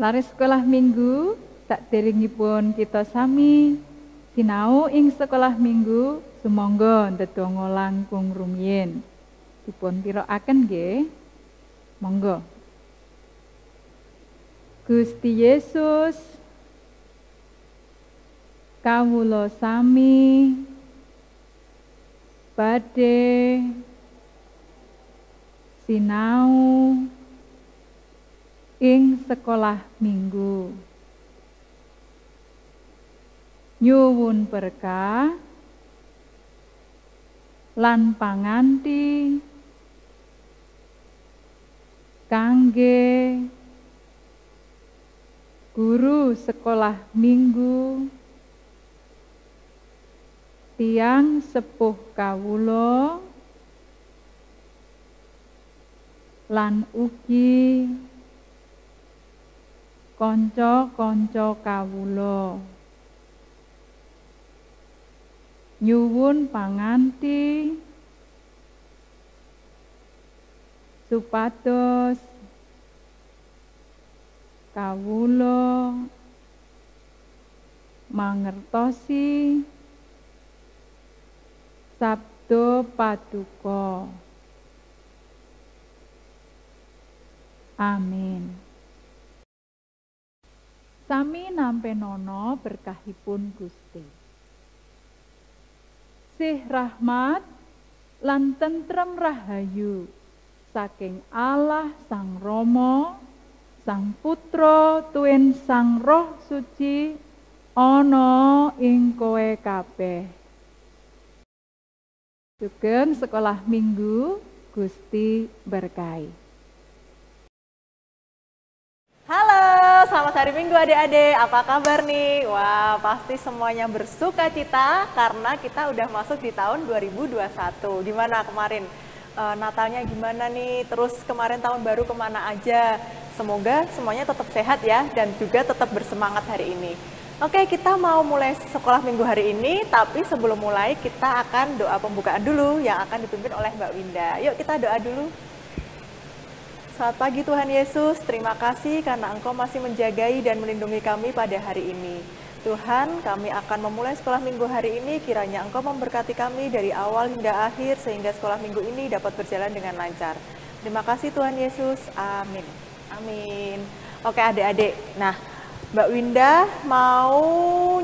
Lare sekolah minggu sakderengipun kita sami sinau ing sekolah minggu sumangga ndedonga langkung rumiyin. Dipun pirakaken nggih. Monggo. Gusti Yesus kawula sami badhe sinau ing sekolah minggu. Nyuwun berkah lan panganti kangge guru sekolah minggu, tiang sepuh kawula lan ugi kanca-kanca kawula. Nyuwun panganti supados kawula mangertosi sabda paduka. Amin. Sami nampi nono berkahipun Gusti. Sih rahmat lan tentrem rahayu saking Allah Sang Rama, Sang Putra tuwin Sang Roh Suci ana ing kowe kabeh. Sugeng sekolah minggu Gusti berkahi. Halo, selamat hari Minggu adik-adik. Apa kabar nih? Wah, pasti semuanya bersuka cita karena kita udah masuk di tahun 2021. Gimana kemarin? Natalnya gimana nih? Terus kemarin tahun baru kemana aja? Semoga semuanya tetap sehat ya dan juga tetap bersemangat hari ini. Oke, kita mau mulai sekolah minggu hari ini, tapi sebelum mulai kita akan doa pembukaan dulu yang akan dipimpin oleh Mbak Winda. Yuk kita doa dulu. Selamat pagi Tuhan Yesus, terima kasih karena Engkau masih menjagai dan melindungi kami pada hari ini. Tuhan, kami akan memulai sekolah minggu hari ini, kiranya Engkau memberkati kami dari awal hingga akhir, sehingga sekolah minggu ini dapat berjalan dengan lancar. Terima kasih Tuhan Yesus, amin. Amin. Oke adik-adik, nah Mbak Winda mau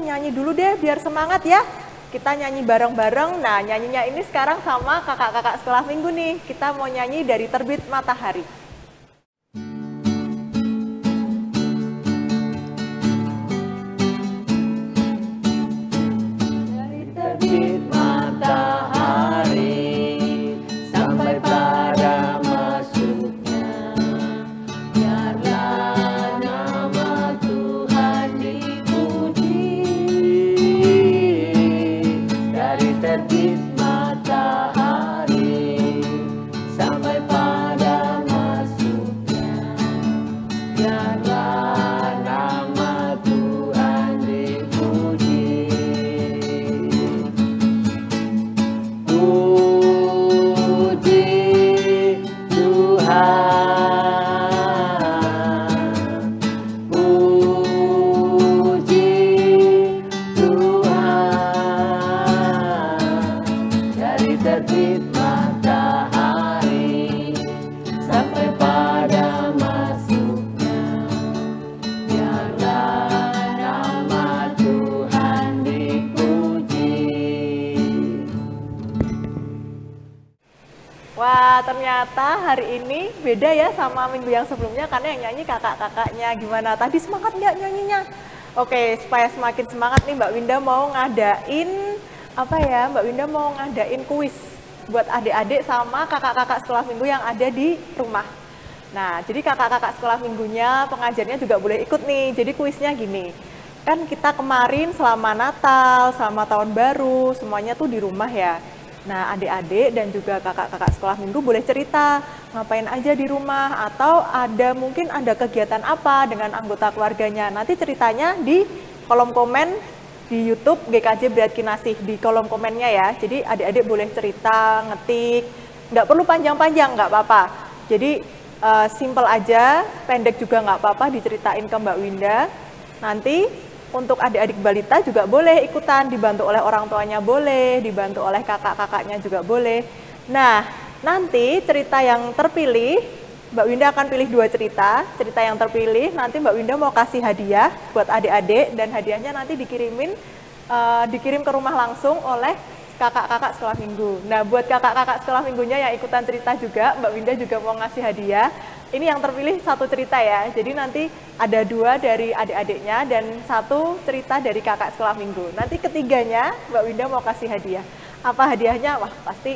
nyanyi dulu deh biar semangat ya. Kita nyanyi bareng-bareng, nah nyanyinya ini sekarang sama kakak-kakak sekolah minggu nih. Kita mau nyanyi dari Terbit Matahari. Terbit matahari sampai pada masuknya, biarlah nama Tuhan dipuji. Dari terbit matahari sampai pada masuknya, biarlah nama Tuhan dipuji. Puji Tuhan, puji Tuhan, dari terbit matahari sampai pada masuknya, biarlah nama Tuhan dipuji. Wah, ternyata hari ini beda ya sama minggu yang sebelumnya karena yang nyanyi kakak-kakaknya. Gimana? Tadi semangat nggak nyanyinya? Oke, supaya semakin semangat nih Mbak Winda mau ngadain apa ya? Mbak Winda mau ngadain kuis buat adik-adik sama kakak-kakak sekolah minggu yang ada di rumah. Nah, jadi kakak-kakak sekolah minggunya, pengajarnya juga boleh ikut nih. Jadi kuisnya gini. Kan kita kemarin selama Natal, selama Tahun Baru, semuanya tuh di rumah ya. Nah, adik-adik dan juga kakak-kakak sekolah minggu boleh cerita ngapain aja di rumah atau mungkin ada kegiatan apa dengan anggota keluarganya. Nanti ceritanya di kolom komen di YouTube GKJ Berat Kinasih, di kolom komennya ya. Jadi adik-adik boleh cerita, ngetik, nggak perlu panjang-panjang, nggak apa-apa. Jadi simple aja, pendek juga nggak apa-apa diceritain ke Mbak Winda. Nanti untuk adik-adik balita juga boleh ikutan, dibantu oleh orang tuanya boleh, dibantu oleh kakak-kakaknya juga boleh. Nah, nanti cerita yang terpilih, Mbak Winda akan pilih 2 cerita. Cerita yang terpilih nanti Mbak Winda mau kasih hadiah buat adik-adik, dan hadiahnya nanti dikirim ke rumah langsung oleh kakak-kakak sekolah minggu. Nah, buat kakak-kakak sekolah minggunya yang ikutan cerita juga, Mbak Winda juga mau ngasih hadiah. Ini yang terpilih 1 cerita ya, jadi nanti ada 2 dari adik-adiknya dan 1 cerita dari kakak sekolah minggu. Nanti ketiganya Mbak Winda mau kasih hadiah. Apa hadiahnya? Wah, pasti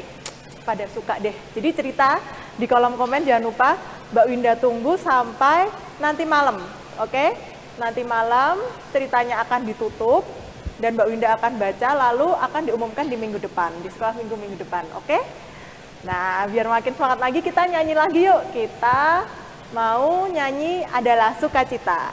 pada suka deh. Jadi cerita di kolom komen jangan lupa, Mbak Winda tunggu sampai nanti malam, oke? Nanti malam ceritanya akan ditutup, dan Mbak Winda akan baca, lalu akan diumumkan di minggu depan, di sekolah minggu depan, oke? Nah, biar makin semangat lagi, kita nyanyi lagi yuk. Kita mau nyanyi Adalah Sukacita.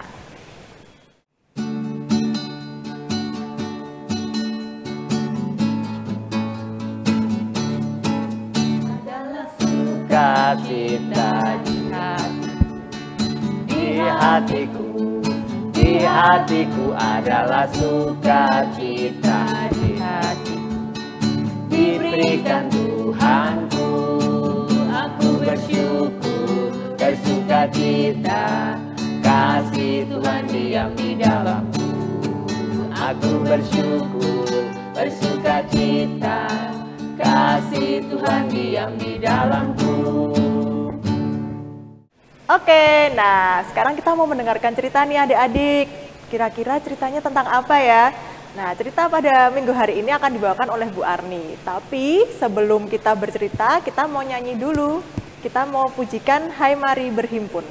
Adalah sukacita di hatiku. Di hatiku adalah sukacita di hatiku, diberikan Tuhanku, aku bersyukur, bersukacita, kasih Tuhan diam di dalamku. Aku bersyukur, bersukacita, kasih Tuhan diam di dalamku. Oke, nah sekarang kita mau mendengarkan cerita nih adik-adik. Kira-kira ceritanya tentang apa ya? Nah, cerita pada minggu hari ini akan dibawakan oleh Bu Arni. Tapi sebelum kita bercerita, kita mau nyanyi dulu. Kita mau pujikan Hai Mari Berhimpun.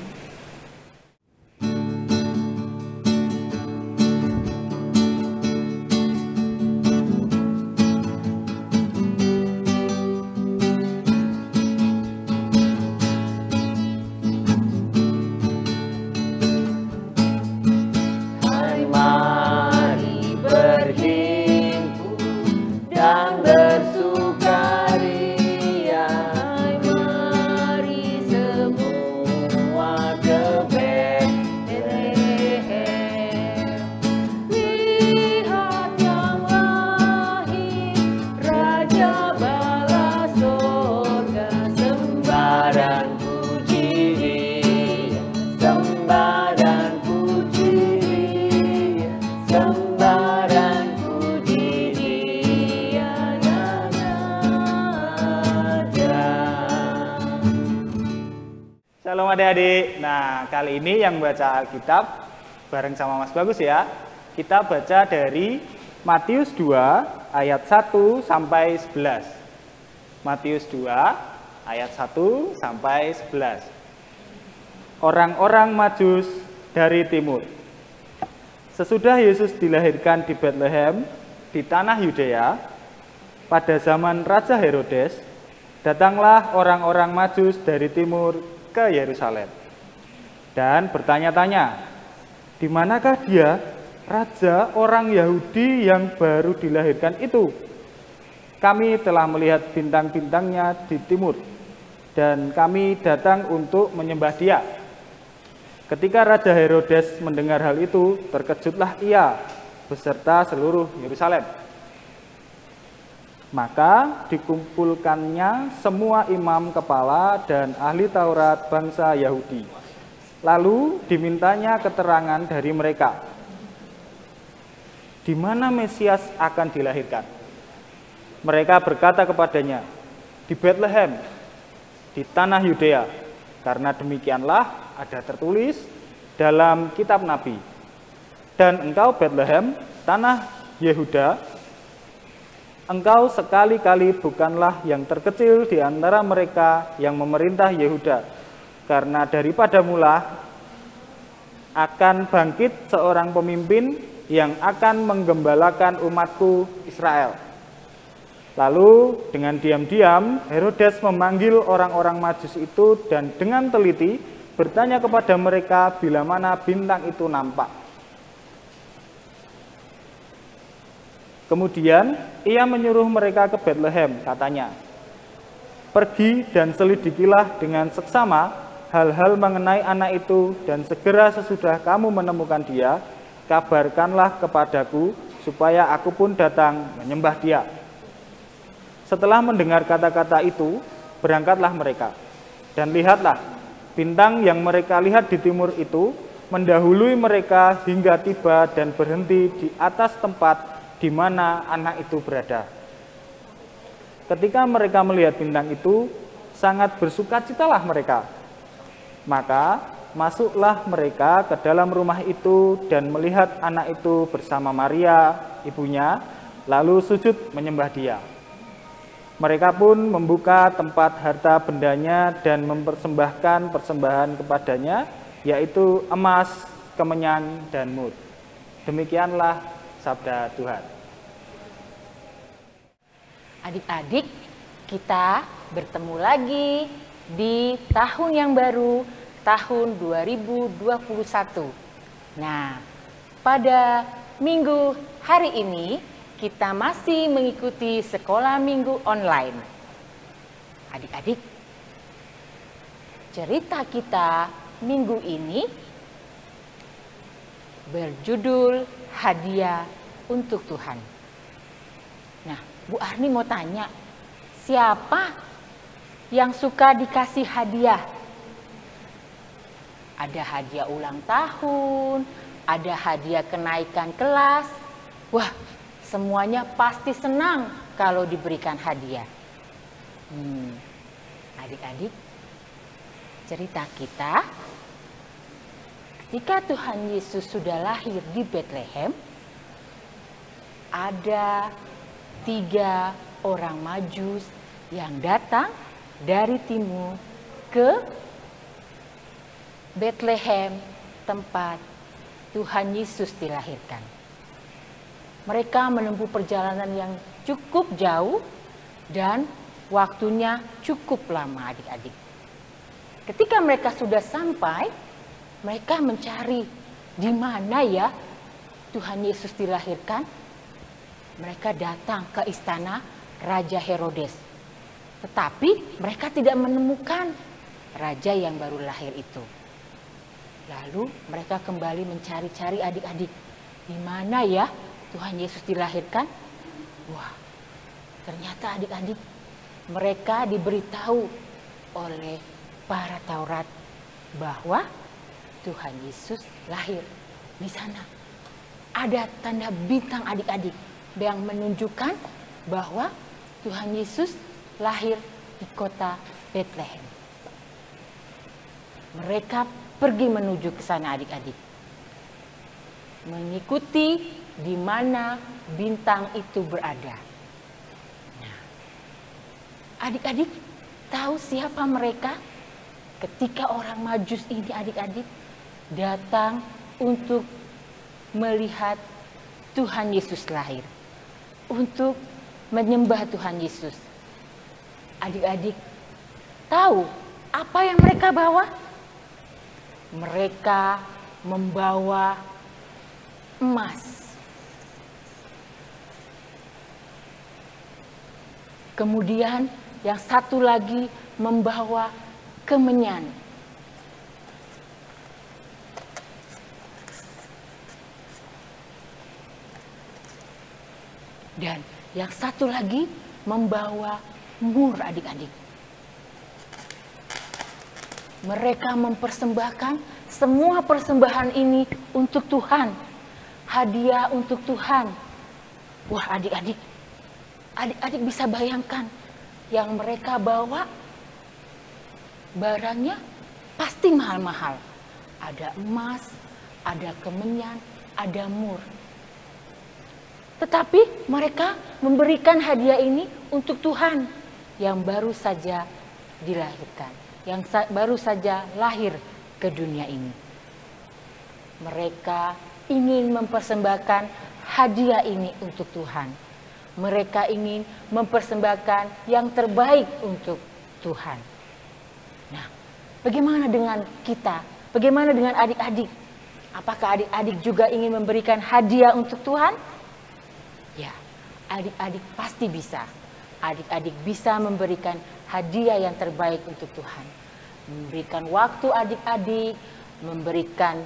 Shalom adik-adik. Nah, kali ini yang baca Alkitab bareng sama Mas Bagus ya. Kita baca dari Matius 2 ayat 1 sampai 11. Matius 2 ayat 1 sampai 11. Orang-orang Majus dari timur. Sesudah Yesus dilahirkan di Betlehem di tanah Yudea, pada zaman Raja Herodes, datanglah orang-orang Majus dari timur ke Yerusalem dan bertanya-tanya, di manakah dia, raja orang Yahudi yang baru dilahirkan itu? Kami telah melihat bintang-bintangnya di timur dan kami datang untuk menyembah dia. Ketika Raja Herodes mendengar hal itu, terkejutlah ia beserta seluruh Yerusalem. Maka dikumpulkannya semua imam kepala dan ahli Taurat bangsa Yahudi. Lalu dimintanya keterangan dari mereka, di mana Mesias akan dilahirkan. Mereka berkata kepadanya, di Betlehem, di tanah Yudea, karena demikianlah ada tertulis dalam kitab Nabi. Dan engkau Betlehem, tanah Yehuda, engkau sekali-kali bukanlah yang terkecil di antara mereka yang memerintah Yehuda, karena daripada mula akan bangkit seorang pemimpin yang akan menggembalakan umatku Israel. Lalu dengan diam-diam Herodes memanggil orang-orang Majus itu dan dengan teliti bertanya kepada mereka bila mana bintang itu nampak. Kemudian ia menyuruh mereka ke Betlehem, katanya, pergi dan selidikilah dengan seksama hal-hal mengenai anak itu, dan segera sesudah kamu menemukan dia, kabarkanlah kepadaku, supaya aku pun datang menyembah dia." Setelah mendengar kata-kata itu, berangkatlah mereka. Dan lihatlah, bintang yang mereka lihat di timur itu mendahului mereka hingga tiba dan berhenti di atas tempat di mana anak itu berada. Ketika mereka melihat bintang itu, sangat bersukacitalah mereka. Maka masuklah mereka ke dalam rumah itu dan melihat anak itu bersama Maria, ibunya, lalu sujud menyembah dia. Mereka pun membuka tempat harta bendanya dan mempersembahkan persembahan kepadanya, yaitu emas, kemenyan, dan mut. Demikianlah sabda Tuhan. Adik-adik, kita bertemu lagi di tahun yang baru, tahun 2021. Nah, pada minggu hari ini kita masih mengikuti sekolah minggu online. Adik-adik, cerita kita minggu ini berjudul Hadiah untuk Tuhan. Nah, Bu Arni mau tanya, siapa yang suka dikasih hadiah? Ada hadiah ulang tahun, ada hadiah kenaikan kelas. Wah, semuanya pasti senang kalau diberikan hadiah. Adik-adik, cerita kita, ketika Tuhan Yesus sudah lahir di Bethlehem, ada 3 orang Majus yang datang dari timur ke Bethlehem, tempat Tuhan Yesus dilahirkan. Mereka menempuh perjalanan yang cukup jauh dan waktunya cukup lama, adik-adik. Ketika mereka sudah sampai, mereka mencari di mana ya Tuhan Yesus dilahirkan. Mereka datang ke istana Raja Herodes. Tetapi mereka tidak menemukan raja yang baru lahir itu. Lalu mereka kembali mencari-cari, adik-adik. Di mana ya Tuhan Yesus dilahirkan? Wah, ternyata adik-adik, mereka diberitahu oleh para Taurat bahwa Tuhan Yesus lahir di sana. Ada tanda bintang, adik-adik, yang menunjukkan bahwa Tuhan Yesus lahir di kota Bethlehem. Mereka pergi menuju ke sana, adik-adik, mengikuti di mana bintang itu berada. Nah, adik-adik tahu siapa mereka? Ketika orang Majus ini, adik-adik, datang untuk melihat Tuhan Yesus lahir, untuk menyembah Tuhan Yesus. Adik-adik tahu apa yang mereka bawa? Mereka membawa emas. Kemudian yang satu lagi membawa kemenyan. Dan yang satu lagi membawa mur, adik-adik. Mereka mempersembahkan semua persembahan ini untuk Tuhan. Hadiah untuk Tuhan. Wah, adik-adik, adik-adik bisa bayangkan yang mereka bawa barangnya pasti mahal-mahal. Ada emas, ada kemenyan, ada mur. Tetapi mereka memberikan hadiah ini untuk Tuhan yang baru saja dilahirkan, yang baru saja lahir ke dunia ini. Mereka ingin mempersembahkan hadiah ini untuk Tuhan. Mereka ingin mempersembahkan yang terbaik untuk Tuhan. Nah, bagaimana dengan kita? Bagaimana dengan adik-adik? Apakah adik-adik juga ingin memberikan hadiah untuk Tuhan? Ya, adik-adik pasti bisa. Adik-adik bisa memberikan hadiah yang terbaik untuk Tuhan. memberikan waktu adik-adik, memberikan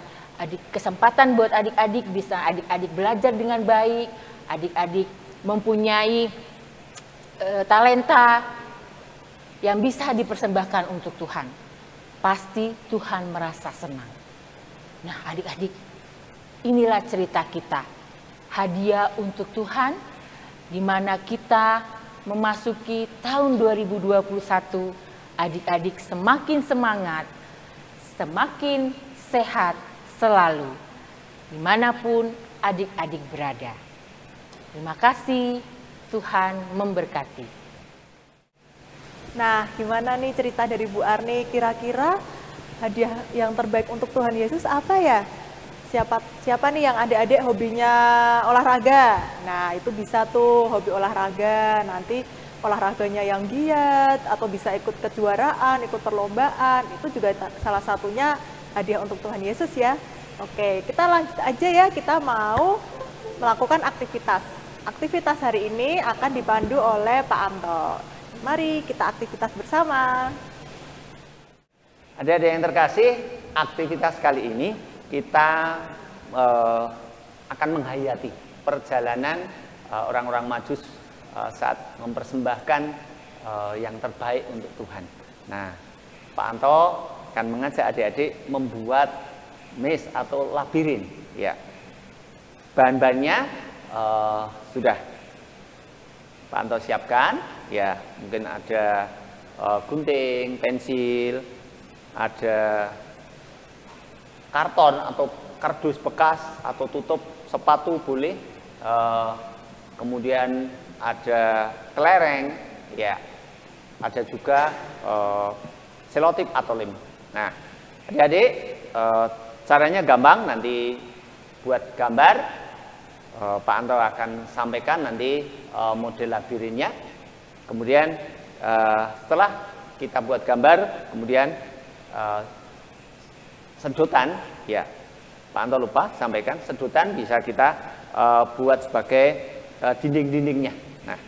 kesempatan buat adik-adik, bisa adik-adik belajar dengan baik, adik-adik mempunyai talenta yang bisa dipersembahkan untuk Tuhan. Pasti Tuhan merasa senang. Nah adik-adik, inilah cerita kita. Hadiah untuk Tuhan, di mana kita memasuki tahun 2021, adik-adik semakin semangat, semakin sehat selalu, dimanapun adik-adik berada. Terima kasih, Tuhan memberkati. Nah, gimana nih cerita dari Bu Arni? Kira-kira hadiah yang terbaik untuk Tuhan Yesus apa ya? Siapa nih yang adik-adik hobinya olahraga? Nah, itu bisa tuh hobi olahraga. Nanti olahraganya yang giat atau bisa ikut kejuaraan, ikut perlombaan. Itu juga salah satunya hadiah untuk Tuhan Yesus ya. Oke, kita lanjut aja ya. Kita mau melakukan aktivitas. Aktivitas hari ini akan dipandu oleh Pak Anto. Mari kita aktivitas bersama. Adik-adik yang terkasih, aktivitas kali ini kita akan menghayati perjalanan orang-orang Majus saat mempersembahkan yang terbaik untuk Tuhan. Nah, Pak Anto akan mengajak adik-adik membuat maze atau labirin. Ya, bahan-bahannya sudah Pak Anto siapkan. Ya, mungkin ada gunting, pensil, ada karton atau kardus bekas atau tutup sepatu boleh, kemudian ada kelereng, ya, ada juga selotip atau lem. Nah, adik-adik, caranya gampang, nanti buat gambar, Pak Anto akan sampaikan nanti model labirinnya. Kemudian setelah kita buat gambar, kemudian sedotan, ya Pak Anto lupa sampaikan, sedotan bisa kita buat sebagai dinding-dindingnya. Nah,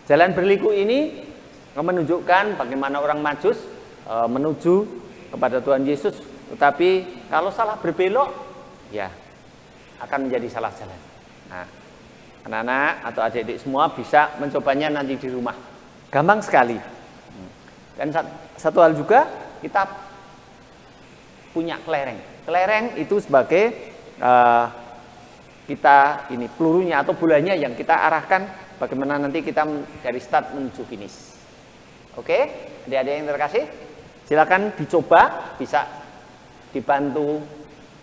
jalan berliku ini menunjukkan bagaimana orang Majus menuju kepada Tuhan Yesus, tetapi kalau salah berbelok, ya akan menjadi salah jalan. Nah, anak-anak atau adik-adik semua bisa mencobanya nanti di rumah, gampang sekali. Dan satu hal juga, kita punya kelereng. Kelereng itu sebagai kita ini pelurunya atau bolanya yang kita arahkan bagaimana nanti kita dari start menuju finish. Oke, adik-adik yang terkasih, silakan dicoba, bisa dibantu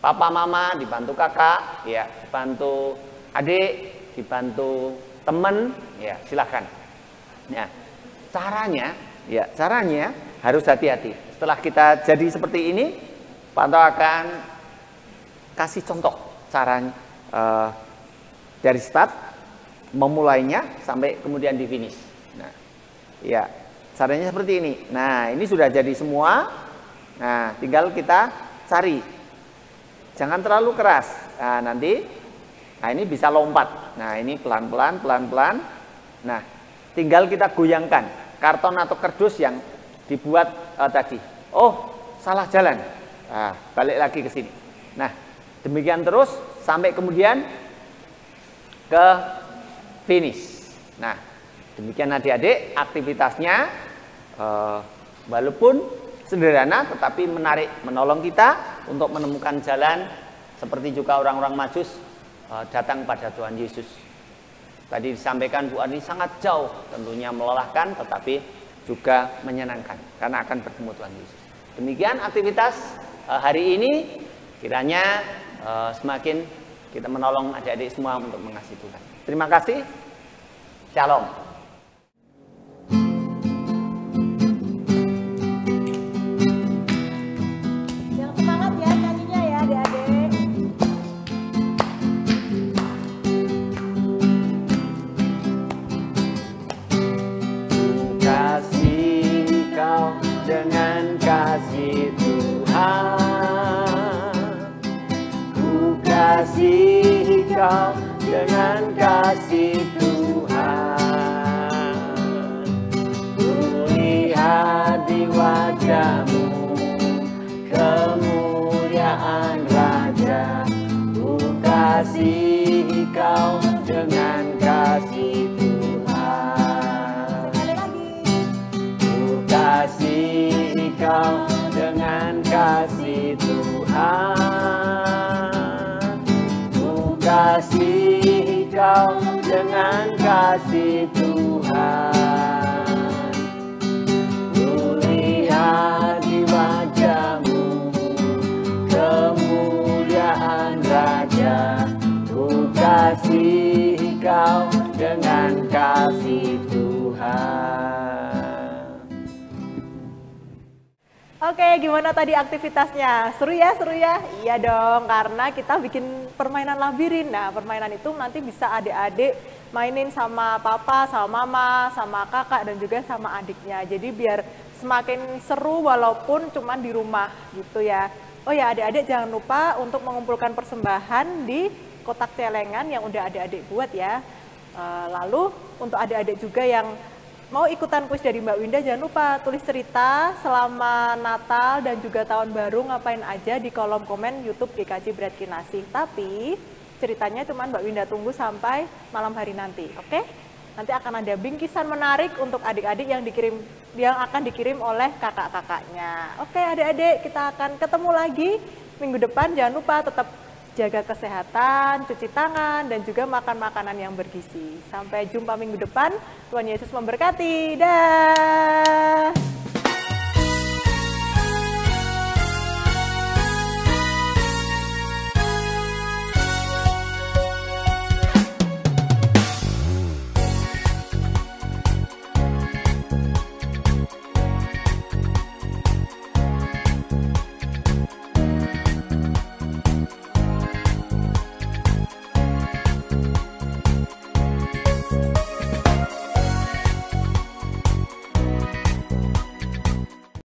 papa mama, dibantu kakak, ya, dibantu adik, dibantu teman, ya silakan. Nah, caranya harus hati-hati. Setelah kita jadi seperti ini, Pak Anto akan kasih contoh caranya dari start, memulainya sampai kemudian di finish. Nah, ya caranya seperti ini. Nah, ini sudah jadi semua. Nah, tinggal kita cari. Jangan terlalu keras. Nah, nanti, ini bisa lompat. Nah, ini pelan-pelan, pelan-pelan. Nah, tinggal kita goyangkan karton atau kardus yang dibuat tadi. Oh, salah jalan. Nah, balik lagi ke sini. Nah, demikian terus sampai kemudian ke finish. Nah, demikian adik-adik aktivitasnya, walaupun sederhana tetapi menarik, menolong kita untuk menemukan jalan seperti juga orang-orang Majus datang pada Tuhan Yesus. Tadi disampaikan Bu Ani sangat jauh, tentunya melelahkan tetapi juga menyenangkan karena akan bertemu Tuhan Yesus. Demikian aktivitas hari ini, kiranya semakin kita menolong adik-adik semua untuk mengasihi Tuhan. Terima kasih. Shalom. Yang semangat ya nyanyinya ya adik-adik. Kasih kau dengan kasih Tuhan, ku kasih kau dengan kasih Tuhan. Ku lihat di wajahmu kemuliaan Raja. Ku kasihi kau dengan kasih Tuhan. Ku kasihi kau dengan kasih Tuhan. Ku kasihi kau dengan kasih Tuhan. Ku lihat di wajahmu kemuliaan Raja. Ku kasihi kau dengan kasih Tuhan. Oke, gimana tadi aktivitasnya? Seru ya, seru ya? Iya dong, karena kita bikin permainan labirin. Nah, permainan itu nanti bisa adik-adik mainin sama papa, sama mama, sama kakak, dan juga sama adiknya. Jadi biar semakin seru walaupun cuma di rumah gitu ya. Oh ya, adik-adik jangan lupa untuk mengumpulkan persembahan di kotak celengan yang udah adik-adik buat ya. Lalu untuk adik-adik juga yang mau ikutan kuis dari Mbak Winda, jangan lupa tulis cerita selama Natal dan juga Tahun Baru ngapain aja di kolom komen YouTube GKJ Berat Kinasih. Tapi ceritanya cuma Mbak Winda tunggu sampai malam hari nanti, oke? Nanti akan ada bingkisan menarik untuk adik-adik yang akan dikirim oleh kakak-kakaknya. Oke adik-adik, kita akan ketemu lagi minggu depan. Jangan lupa tetap jaga kesehatan, cuci tangan, dan juga makan makanan yang bergizi. Sampai jumpa minggu depan. Tuhan Yesus memberkati. Dah.